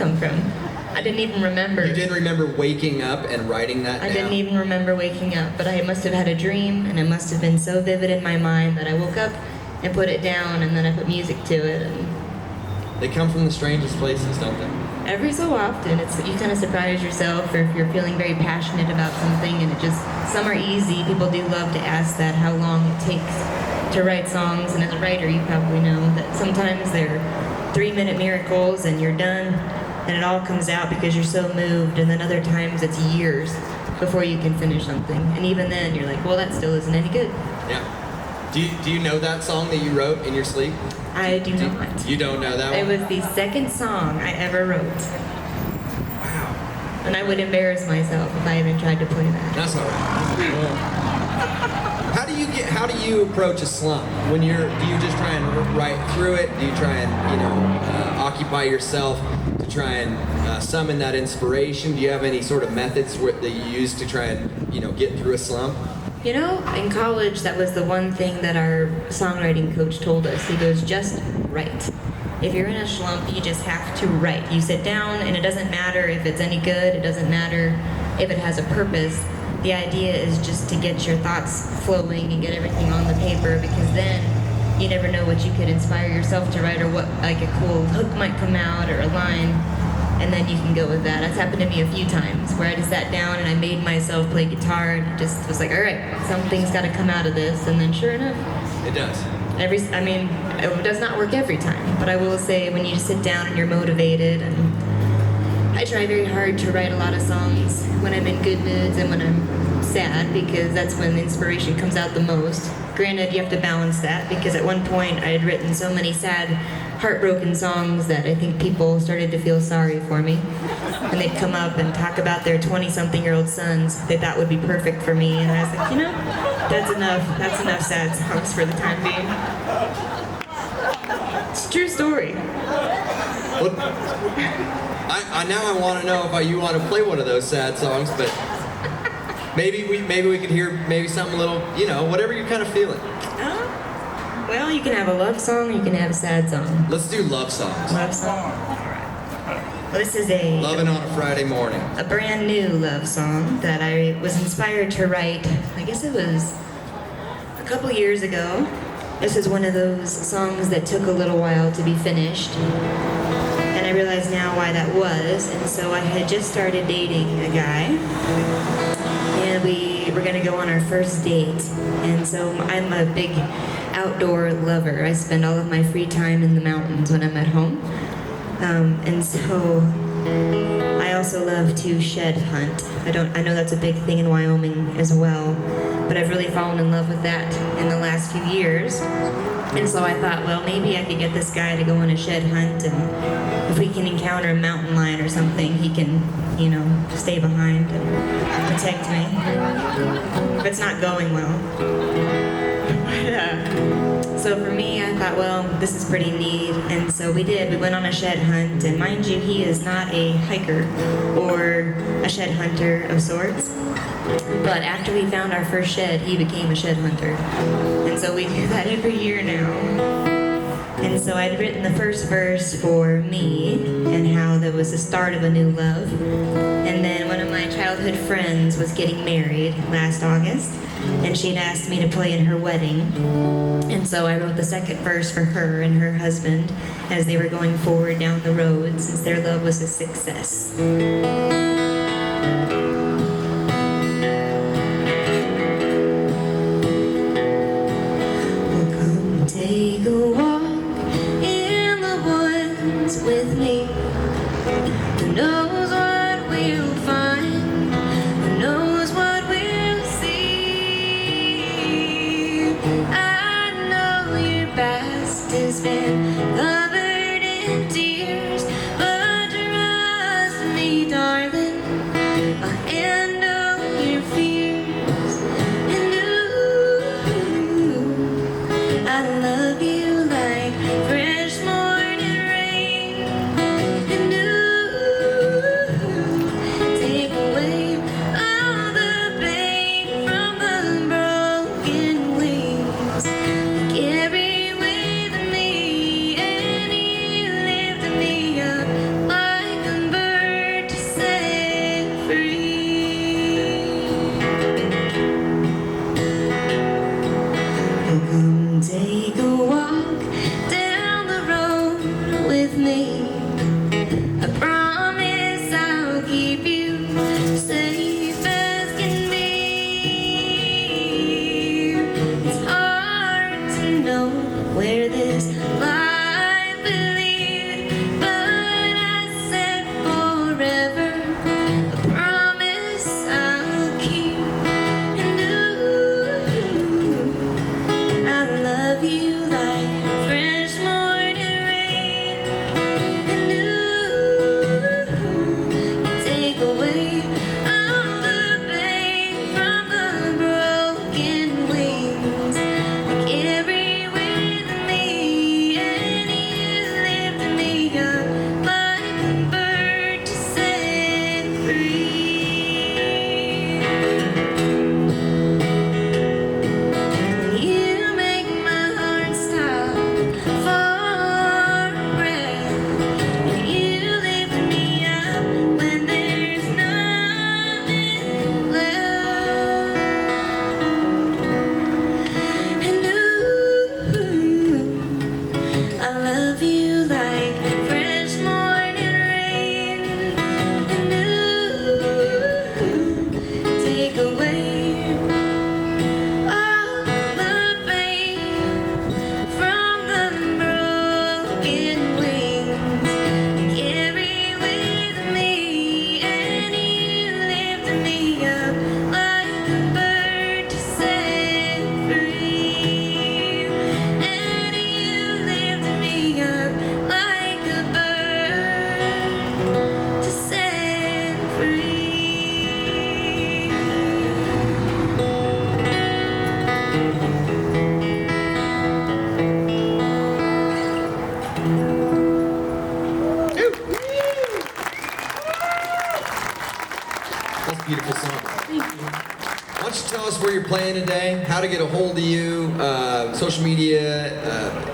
come from? I didn't even remember. You didn't remember waking up and writing that down? I didn't even remember waking up, but I must have had a dream, and it must have been so vivid in my mind that I woke up and put it down, and then I put music to it. And they come from the strangest places, don't they? every so often, you kind of surprise yourself, or if you're feeling very passionate about something, and some are easy. People do love to ask that, how long it takes to write songs, and as a writer, you probably know that sometimes they're 3-minute miracles, and you're done, and it all comes out because you're so moved, and then other times it's years before you can finish something, and even then you're like, well, that still isn't any good. Yeah. Do you know that song that you wrote in your sleep? I do not. You don't know that one? It was the second song I ever wrote. Wow. And I would embarrass myself if I even tried to play that. That's all right. How do you approach a slump? Do you just try and write through it? Do you try and occupy yourself to try and summon that inspiration? Do you have any sort of methods that you use to try and get through a slump? In college, that was the one thing that our songwriting coach told us. He goes, just write. If you're in a slump, you just have to write. You sit down, and it doesn't matter if it's any good. It doesn't matter if it has a purpose. The idea is just to get your thoughts flowing and get everything on the paper, because then you never know what you could inspire yourself to write, or what, like, a cool hook might come out, or a line, and then you can go with that. That's happened to me a few times, where I just sat down and I made myself play guitar, and just was like, all right, something's got to come out of this, and then sure enough. It does. It does not work every time, but I will say when you just sit down and you're motivated, and I try very hard to write a lot of songs when I'm in good moods and when I'm sad, because that's when the inspiration comes out the most. Granted, you have to balance that, because at one point I had written so many sad, heartbroken songs that I think people started to feel sorry for me. And they'd come up and talk about their 20-something-year-old sons they thought would be perfect for me, and I was like, that's enough sad songs for the time being. It's a true story. Well, now I want to know if you want to play one of those sad songs, but maybe we could hear something a little, whatever you're kind of feeling. Well, you can have a love song, you can have a sad song. Let's do love songs. Love song? All right. Well, this is Loving on a Friday morning. A brand new love song that I was inspired to write, I guess it was a couple years ago. This is one of those songs that took a little while to be finished. And I realize now why that was. And so I had just started dating a guy, and we were gonna go on our first date. And so I'm a big outdoor lover. I spend all of my free time in the mountains when I'm at home. And so I also love to shed hunt. I know that's a big thing in Wyoming as well, but I've really fallen in love with that in the last few years. And so I thought, well, maybe I could get this guy to go on a shed hunt, and if we can encounter a mountain lion or something, he can, stay behind and protect me. But it's not going well. So for me, I thought, well, this is pretty neat, and so we did. We went on a shed hunt, and mind you, he is not a hiker or a shed hunter of sorts. But after we found our first shed, he became a shed hunter. And so we do that every year now. And so I'd written the first verse for me, and how that was the start of a new love. And then one of my childhood friends was getting married last August, and she'd asked me to play in her wedding. And so I wrote the second verse for her and her husband as they were going forward down the road, since their love was a success. Well, come take a walk in the woods with me. Who knows what we'll find? Who knows what we'll see? I know your past has been covered in tears, but trust me, darling, I'll handle your fears. And ooh, I love you like fresh morning rain. And ooh, take away all the pain from the broken wings. Carry with me I promise I'll keep you safe as can be. It's hard to know where this life will lead, but I said forever, a promise I'll keep. And ooh, I love you like fresh morning rain. And ooh, you take away all the pain from the broken wings I carry with me, and you lift me up like a bird to set free. You make my heart stop for a breath. You lift me up when there's nothing left. And ooh, I love you like fresh morning rain. And ooh, take away all the pain from the broken wings I carry with me, and you lift me up like a bird to set free. And you lift me up like a bird to set free. That's a beautiful song. Why don't you tell us where you're playing today, how to get a hold of you, social media,